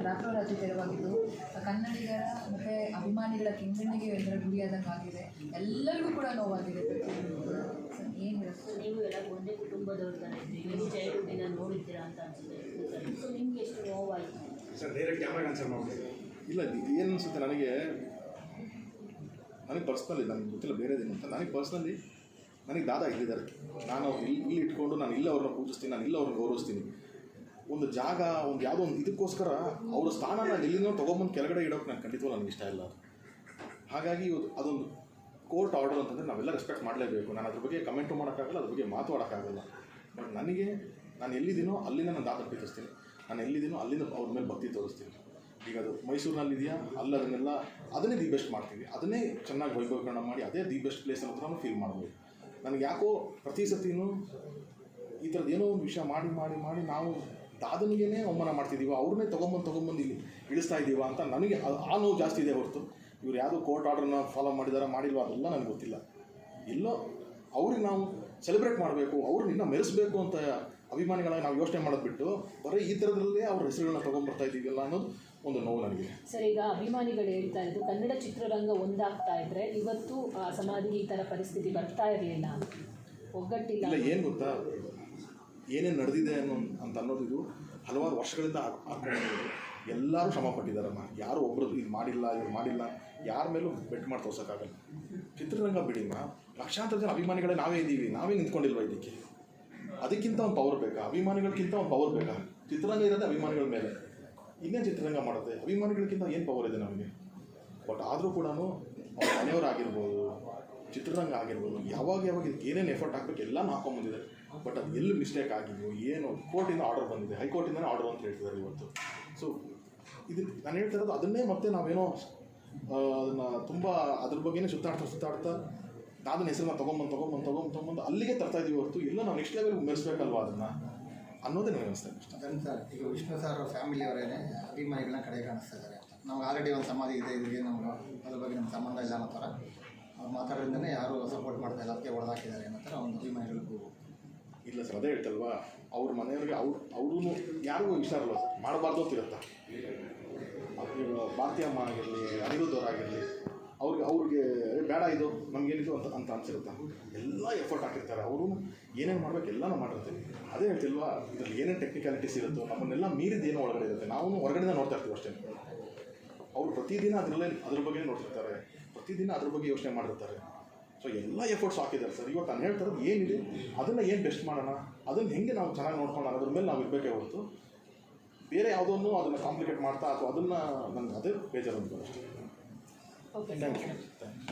ರಾತ್ರೋರಾತ್ರಿ ತೆರವಾಗಿದ್ದು ಕನ್ನಡಿಗರ ಮತ್ತು ಅಭಿಮಾನಿಗಳ ಕೆಂಗಣ್ಣಿಗೆ ಒಂಥರ ಗುರಿಯಾದಂಗೆ ಆಗಿದೆ. ಎಲ್ಲರಿಗೂ ಕೂಡ ನೋವಾಗಿದೆ. ಪ್ರತಿಯೊಬ್ಬರಿಗೂ ಕೂಡ ಏನು ಹೇಳೋದು? ನೀವು ಎಲ್ಲ ಒಂದೇ ಕುಟುಂಬದವ್ರು ತಾನೆ ಇದ್ರಿ, ನೀವು ಚೈಲ್ಡ್ಹುಡ್ಡಿಂದ ನೋಡಿದ್ದೀರಾ ಅಂತ ಅನಿಸುತ್ತೆ. ಸೊ ನಿಮ್ಗೆ ಎಷ್ಟು ನೋವಾಯಿತು ಸರ್? ಡೈರೆಕ್ಟ್ ಕ್ಯಾಮ್ರಾಗೆ ಆನ್ಸರ್ ಮಾಡ್ಬೋದು. ಇಲ್ಲ, ಏನು ಅನಿಸುತ್ತೆ ನನಗೆ ಪರ್ಸ್ನಲಿ, ನನಗೆ ಗೊತ್ತಿಲ್ಲ ಬೇರೆದೇನು ಅಂತ. ನನಗೆ ಪರ್ಸ್ನಲಿ ನನಗೆ ದಾದಾ ಇಲ್ಲಿದ್ದಾರೆ. ನಾನು ಅವ್ರು ಇಲ್ಲಿ ಇಟ್ಕೊಂಡು ನಾನು ಇಲ್ಲ ಅವ್ರನ್ನ ಪೂಜಿಸ್ತೀನಿ, ನಾನು ಇಲ್ಲ ಅವ್ರನ್ನ ಗೌರವಿಸ್ತೀನಿ. ಒಂದು ಜಾಗ, ಒಂದು ಯಾವುದೋ ಒಂದು ಇದಕ್ಕೋಸ್ಕರ ಅವ್ರ ಸ್ಥಾನನ ಎಲ್ಲಿಂದ ತೊಗೊಂಬಂದು ಕೆಳಗಡೆ ಇಡೋಕೆ ನಾನು ಖಂಡಿತವೂ ನನಗೆ ಇಷ್ಟ ಇಲ್ಲ. ಹಾಗಾಗಿ ಅದೊಂದು ಕೋರ್ಟ್ ಆರ್ಡರ್ ಅಂತಂದರೆ ನಾವೆಲ್ಲ ರೆಸ್ಪೆಕ್ಟ್ ಮಾಡಲೇಬೇಕು. ನಾನು ಅದ್ರ ಬಗ್ಗೆ ಕಮೆಂಟು ಮಾಡೋಕ್ಕಾಗಲ್ಲ, ಅದ್ರ ಬಗ್ಗೆ ಮಾತಾಡೋಕ್ಕಾಗಲ್ಲ. ಬಟ್ ನನಗೆ ನಾನು ಎಲ್ಲಿದ್ದೀನೋ ಅಲ್ಲಿಂದ ನಾನು ದಾದ ಪ್ರೀತಿಸ್ತೀನಿ, ನಾನು ಎಲ್ಲಿದ್ದೀನೋ ಅಲ್ಲಿಂದ ಅವ್ರ ಮೇಲೆ ಭಕ್ತಿ ತೋರಿಸ್ತೀನಿ. ಈಗ ಅದು ಮೈಸೂರಿನಲ್ಲಿದೆಯಾ, ಅಲ್ಲಿ ಅದನ್ನೇ ದಿ ಬೆಸ್ಟ್ ಮಾಡ್ತೀವಿ, ಅದನ್ನೇ ಚೆನ್ನಾಗಿ ವೈಭವೀಕರಣ ಮಾಡಿ ಅದೇ ದಿ ಬೆಸ್ಟ್ ಪ್ಲೇಸ್ ಅಂತ ನಾನು ಫೀಲ್ ಮಾಡ್ಬೋದು. ನನಗೆ ಯಾಕೋ ಪ್ರತಿ ಸತಿನೂ ಈ ಥರದ್ದು ಏನೋ ಒಂದು ವಿಷಯ ಮಾಡಿ ಮಾಡಿ ಮಾಡಿ ನಾವು ದಾದನಿಗೇ ಅವಮಾನ ಮಾಡ್ತಿದ್ದೀವ, ಅವ್ರನ್ನೇ ತೊಗೊಂಬಂದು ಇಲ್ಲಿ ಇಳಿಸ್ತಾ ಇದ್ದೀವ ಅಂತ ನನಗೆ ಆ ನೋವು ಜಾಸ್ತಿ ಇದೆ ಹೊರತು ಇವ್ರು ಯಾವುದೋ ಕೋರ್ಟ್ ಆರ್ಡ್ರನ್ನ ಫಾಲೋ ಮಾಡಿದಾರ ಮಾಡಿಲ್ವ ಅದೆಲ್ಲ ನನಗೆ ಗೊತ್ತಿಲ್ಲ. ಎಲ್ಲೋ ಅವ್ರಿಗೆ ನಾವು ಸೆಲೆಬ್ರೇಟ್ ಮಾಡಬೇಕು, ಅವ್ರನ್ನ ಇನ್ನೂ ಮೆರೆಸಬೇಕು ಅಂತ ಅಭಿಮಾನಿಗಳಾಗಿ ನಾವು ಯೋಚನೆ ಮಾಡೋದು ಬಿಟ್ಟು ಬರೀ ಈ ಥರದಲ್ಲೇ ಅವ್ರ ಹೆಸರುಗಳನ್ನ ತೊಗೊಂಡ್ಬರ್ತಾ ಇದ್ದೀವಲ್ಲ ಅನ್ನೋದು ಒಂದು ನೋವು ನನಗೆ. ಸರ್, ಈಗ ಅಭಿಮಾನಿಗಳು ಹೇಳ್ತಾ ಇದ್ದು ಕನ್ನಡ ಚಿತ್ರರಂಗ ಒಂದಾಗ್ತಾ ಇದ್ದರೆ ಇವತ್ತು ಸಮಾಧಿಗೆ ಈ ಥರ ಪರಿಸ್ಥಿತಿ ಬರ್ತಾ ಇರಲಿಲ್ಲ, ಒಗ್ಗಟ್ಟಿಲ್ಲ. ಇಲ್ಲ, ಏನು ಗೊತ್ತಾ, ಏನೇನು ನಡೆದಿದೆ ಅಂತ ಅನ್ನೋದು ಇದು ಹಲವಾರು ವರ್ಷಗಳಿಂದ ಹಾಕೊಂಡಿರೋದು. ಎಲ್ಲರೂ ಶ್ರಮ ಪಟ್ಟಿದ್ದಾರಮ್ಮ. ಯಾರು ಒಬ್ಬರು ಇದು ಮಾಡಿಲ್ಲ ಇವ್ರು ಮಾಡಿಲ್ಲ ಯಾರ ಮೇಲೂ ಬೆಟ್ ಮಾಡಿ ತೋರ್ಸೋಕ್ಕಾಗಲ್ಲ. ಚಿತ್ರರಂಗ ಬಿಡಿಮ್ಮ, ಲಕ್ಷಾಂತರ ಜನ ಅಭಿಮಾನಿಗಳೇ ನಾವೇ ಇದ್ದೀವಿ, ನಾವೇ ನಿಂತ್ಕೊಂಡಿಲ್ವ ಇದಕ್ಕೆ? ಅದಕ್ಕಿಂತ ಒಂದು ಪವರ್ ಬೇಕಾ? ಅಭಿಮಾನಿಗಳಿಗಿಂತ ಒಂದು ಪವರ್ ಬೇಕಾ? ಚಿತ್ರರಂಗ ಇರೋದೇ ಅಭಿಮಾನಿಗಳ ಮೇಲೆ, ಇನ್ನೇನು ಚಿತ್ರರಂಗ ಮಾಡುತ್ತೆ? ಅಭಿಮಾನಿಗಳಿಗಿಂತ ಏನು ಪವರ್ ಇದೆ ನಮಗೆ? ಬಟ್ ಆದರೂ ಕೂಡ ಅವ್ರ ಮನೆಯವರಾಗಿರ್ಬೋದು, ಚಿತ್ರರಂಗ ಆಗಿರ್ಬೋದು, ಯಾವಾಗ ಇದಕ್ಕೆ ಏನೇನು ಎಫರ್ಟ್ ಹಾಕಬೇಕು ಎಲ್ಲನೂ ಹಾಕೊಂಬಂದಿದೆ. ಬಟ್ ಅದು ಎಲ್ಲಿ ಮಿಸ್ಟೇಕ್ ಆಗಿದೆಯೋ ಏನು, ಕೋರ್ಟಿಂದ ಆರ್ಡರ್ ಬಂದಿದೆ, ಹೈಕೋರ್ಟಿಂದನೇ ಆರ್ಡರ್ ಅಂತ ಹೇಳ್ತಿದ್ದಾರೆ ಇವತ್ತು. ಸೊ ಇದು ನಾನು ಹೇಳ್ತಾ ಇರೋದು ಅದನ್ನೇ ಮತ್ತೆ ನಾವೇನೋ ಅದನ್ನು ತುಂಬ ಅದ್ರ ಬಗ್ಗೆನೇ ಸುತ್ತಾಡ್ತಾ ಅದನ್ನ ಹೆಸರನ್ನ ತೊಗೊಂಬಂದು ಅಲ್ಲಿಗೆ ತರ್ತಾ ಇದ್ದೀವಿ ಹೊರತು ಎಲ್ಲ ನಾವು ನೆಕ್ಸ್ಟ್ ಲೆವೆಲ್ ಮೆರೆಸ್ಬೇಕಲ್ವ ಅದನ್ನು ಅನ್ನೋದೇ ನನಗೆ ಅನಿಸ್ತಾ ಇಷ್ಟ. ಸರ್, ಈಗ ವಿಷ್ಣು ಸರ್ ಫ್ಯಾಮಿಲಿಯವರೇನೆ ಅಭಿಮಾನಿಗಳನ್ನ ಕಡೆ ಕಾಣಿಸ್ತಾ ಇದ್ದಾರೆ ಅಂತ. ನಮ್ಗೆ ಆಲ್ರೆಡಿ ಒಂದು ಸಮಾಧಿ ಇದೆ, ಇದಕ್ಕೆ ನಮ್ಗೆ ಅದ್ರ ಬಗ್ಗೆ ನಮ್ಮ ಸಂಬಂಧ ಇಲ್ಲ ಅನ್ನೋ ಥರ ಅವ್ರು ಮಾತಾಡೋದ್ರಿಂದನೇ ಯಾರು ಸಪೋರ್ಟ್ ಮಾಡ್ತಾ ಇಲ್ಲ, ಅದಕ್ಕೆ ಹೊಡೆದಾಕಿದ್ದಾರೆ ಅನ್ನೋ ಥರ ಒಂದು ಅಭಿಮಾನಿಗಳಿಗೂ. ಇಲ್ಲ ಸರ್, ಅದೇ ಹೇಳ್ತಲ್ವಾ, ಅವ್ರ ಮನೆಯವ್ರಿಗೆ ಅವ್ರೂ ಯಾರಿಗೂ ಇಷ್ಟ ಇರಲ್ಲ ಸರ್, ಮಾಡಬಾರ್ದು ಅಂತ ಇರುತ್ತಾ. ಭಾರತೀಯಮ್ಮ ಆಗಿರಲಿ, ಅನಿರುದ್ಧ ಅವರಾಗಿರಲಿ, ಅವ್ರಿಗೆ ಬೇಡ ಇದು ನಮಗೇನಿದು ಅಂತ ಅನ್ಸಿರುತ್ತಾ. ಎಲ್ಲ ಎಫರ್ಟ್ ಹಾಕಿರ್ತಾರೆ, ಅವರು ಏನೇನು ಮಾಡ್ಬೇಕು ಎಲ್ಲನೂ ಮಾಡಿರ್ತೀವಿ. ಅದೇ ಹೇಳ್ತಿಲ್ವಾ, ಇದರಲ್ಲಿ ಏನೇನು ಟೆಕ್ನಿಕಾಲಿಟೀಸ್ ಇರುತ್ತೋ ನಮ್ಮನ್ನೆಲ್ಲ ಮೀರಿದ್ದು ಏನೋ ಒಳಗಡೆ ಇರುತ್ತೆ, ನಾವು ಹೊರಗಡೆಯಿಂದ ನೋಡ್ತಾ ಇರ್ತೀವಿ ಅಷ್ಟೇ. ಅವರು ಪ್ರತಿದಿನ ಅದ್ರ ಬಗ್ಗೆ ನೋಡ್ತಿರ್ತಾರೆ, ಪ್ರತಿದಿನ ಅದ್ರ ಬಗ್ಗೆ ಯೋಚನೆ ಮಾಡಿರ್ತಾರೆ. ಸೊ ಎಲ್ಲ ಎಫರ್ಟ್ಸ್ ಹಾಕಿದ್ದಾರೆ ಸರ್. ಇವತ್ತು ನಾನು ಹೇಳ್ತಾ ಇರೋದು ಏನಿದೆ ಅದನ್ನು ಏನು ಬೆಸ್ಟ್ ಮಾಡೋಣ, ಅದನ್ನು ಹೆಂಗೆ ನಾವು ಚೆನ್ನಾಗಿ ನೋಡ್ಕೊಂಡು ಅದ್ರ ಮೇಲೆ ನಾವು ಇರಬೇಕೇ ಹೊರತು ಬೇರೆ ಯಾವುದನ್ನು ಅದನ್ನು ಕಾಂಪ್ಲಿಕೇಟ್ ಮಾಡ್ತಾ ಅಥವಾ ಅದನ್ನು ನನಗೆ ಅದೇ ಬೇಜಾರು ಅಂತ ಅಷ್ಟೇ. Okay, thank you.